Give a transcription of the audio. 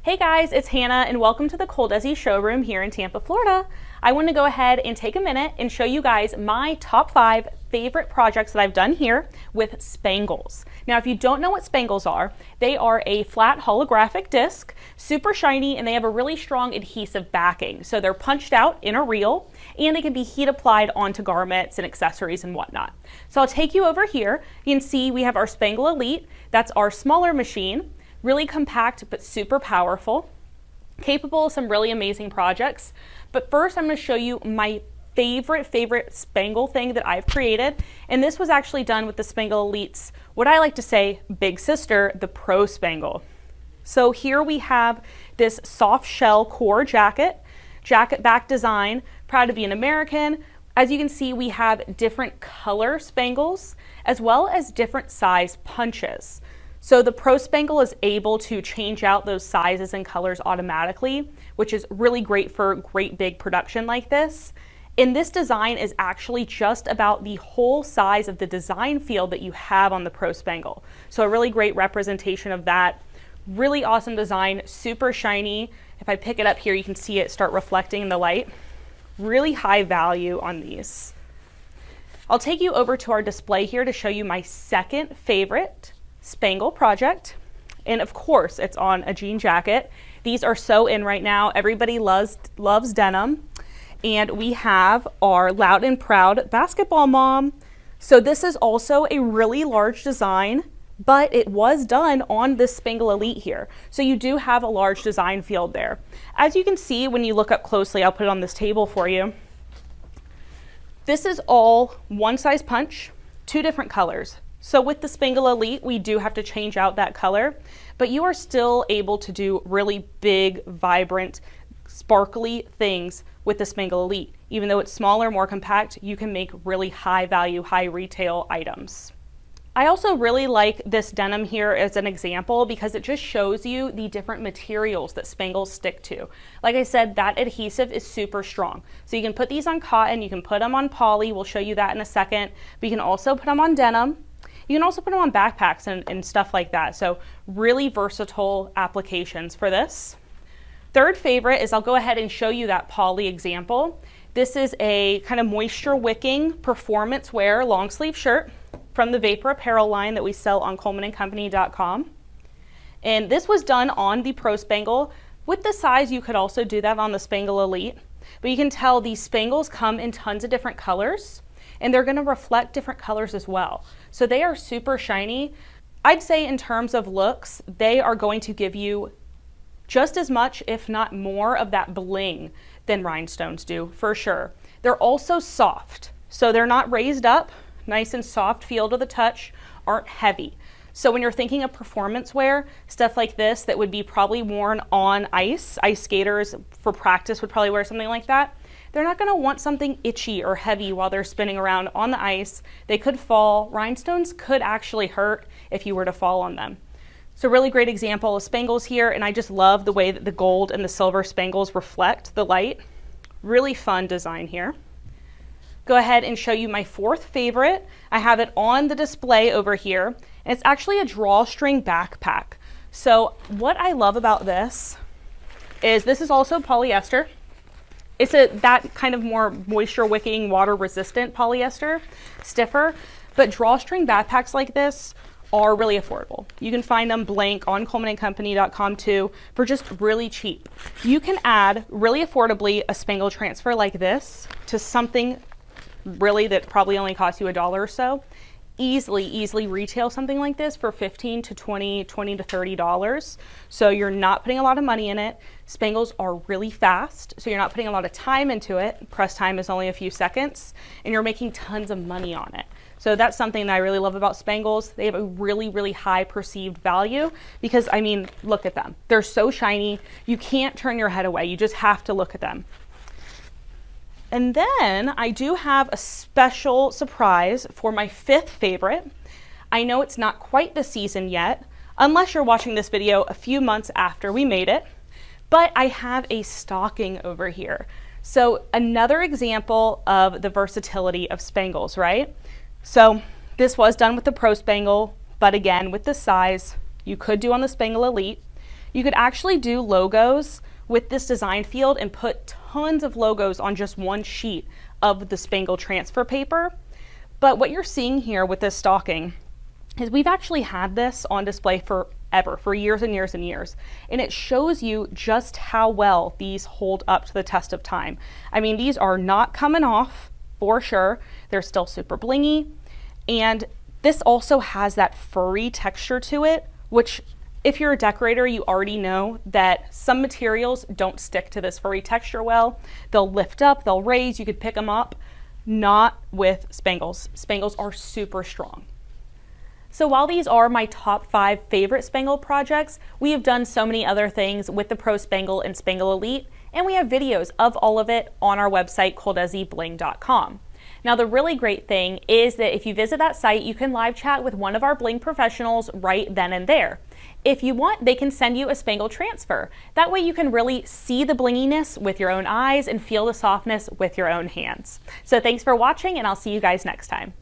Hey guys, it's Hannah and welcome to the ColDesi showroom here in Tampa, Florida. I want to go ahead and take a minute and show you guys my top 5 favorite projects that I've done here with Spangles. Now, if you don't know what Spangles are, they are a flat holographic disc, super shiny, and they have a really strong adhesive backing. So they're punched out in a reel and they can be heat applied onto garments and accessories and whatnot. So I'll take you over here. You can see we have our SpangleElite. That's our smaller machine. Really compact, but super powerful, capable of some really amazing projects. But first, I'm going to show you my favorite Spangle thing that I've created. And this was actually done with the SpangleElite's, what I like to say, big sister, the ProSpangle. So here we have this soft shell core jacket back design, proud to be an American. As you can see, we have different color spangles as well as different size punches. So the ProSpangle is able to change out those sizes and colors automatically, which is really great for great big production like this. And this design is actually just about the whole size of the design field that you have on the ProSpangle. So a really great representation of that. Really awesome design, super shiny. If I pick it up here, you can see it start reflecting in the light. Really high value on these. I'll take you over to our display here to show you my second favorite Spangle project, and of course it's on a jean jacket. These are so in right now. Everybody loves denim. And we have our Loud and Proud basketball mom. So this is also a really large design, but it was done on this SpangleElite here. So you do have a large design field there. As you can see when you look up closely, I'll put it on this table for you. This is all one size punch, 2 different colors. So with the SpangleElite, we do have to change out that color, but you are still able to do really big, vibrant, sparkly things with the SpangleElite. Even though it's smaller, more compact, you can make really high value, high retail items. I also really like this denim here as an example because it just shows you the different materials that Spangles stick to. Like I said, that adhesive is super strong. So you can put these on cotton, you can put them on poly, we'll show you that in a second, but you can also put them on denim. You can also put them on backpacks and stuff like that. So really versatile applications for this. Third favorite is I'll go ahead and show you that poly example. This is a kind of moisture wicking performance wear long sleeve shirt from the Vapor Apparel line that we sell on ColDesi.com. And this was done on the ProSpangle. With the size, you could also do that on the SpangleElite. But you can tell these spangles come in tons of different colors, and they're going to reflect different colors as well. So they are super shiny. I'd say in terms of looks, they are going to give you just as much, if not more, of that bling than rhinestones do, for sure. They're also soft, so they're not raised up, nice and soft feel to the touch, aren't heavy. So when you're thinking of performance wear, stuff like this that would be probably worn on ice skaters for practice would probably wear something like that. They're not going to want something itchy or heavy while they're spinning around on the ice. They could fall. Rhinestones could actually hurt if you were to fall on them. So really great example of Spangles here, and I just love the way that the gold and the silver spangles reflect the light. Really fun design here. Go ahead and show you my fourth favorite. I have it on the display over here, and it's actually a drawstring backpack. So what I love about this is also polyester. It's that kind of more moisture wicking, water resistant polyester, stiffer, but drawstring backpacks like this are really affordable. You can find them blank on ColDesi.com too for just really cheap. You can add really affordably a Spangle transfer like this to something really that probably only costs you $1 or so. Easily retail something like this for $15 to $20 to $30. So you're not putting a lot of money in it. Spangles are really fast, so you're not putting a lot of time into it. Press time is only a few seconds, and you're making tons of money on it. So that's something that I really love about Spangles. They have a really high perceived value because, I mean, look at them. They're so shiny. You can't turn your head away. You just have to look at them. And then I do have a special surprise for my fifth favorite. I know it's not quite the season yet, unless you're watching this video a few months after we made it, but I have a stocking over here. So another example of the versatility of Spangles, right? So this was done with the ProSpangle, but again, with the size, you could do on the SpangleElite. You could actually do logos with this design field and put tons of logos on just one sheet of the Spangle transfer paper. But what you're seeing here with this stocking is we've actually had this on display forever, for years and years and years. And it shows you just how well these hold up to the test of time. I mean, these are not coming off for sure. They're still super blingy. And this also has that furry texture to it, which if you're a decorator, you already know that some materials don't stick to this furry texture well. They'll lift up, they'll raise, you could pick them up. Not with Spangles. Spangles are super strong. So while these are my top 5 favorite Spangle projects, we have done so many other things with the ProSpangle and SpangleElite, and we have videos of all of it on our website, ColDesiBling.com. Now, the really great thing is that if you visit that site, you can live chat with one of our bling professionals right then and there. If you want, they can send you a Spangle transfer. That way you can really see the blinginess with your own eyes and feel the softness with your own hands. So thanks for watching, and I'll see you guys next time.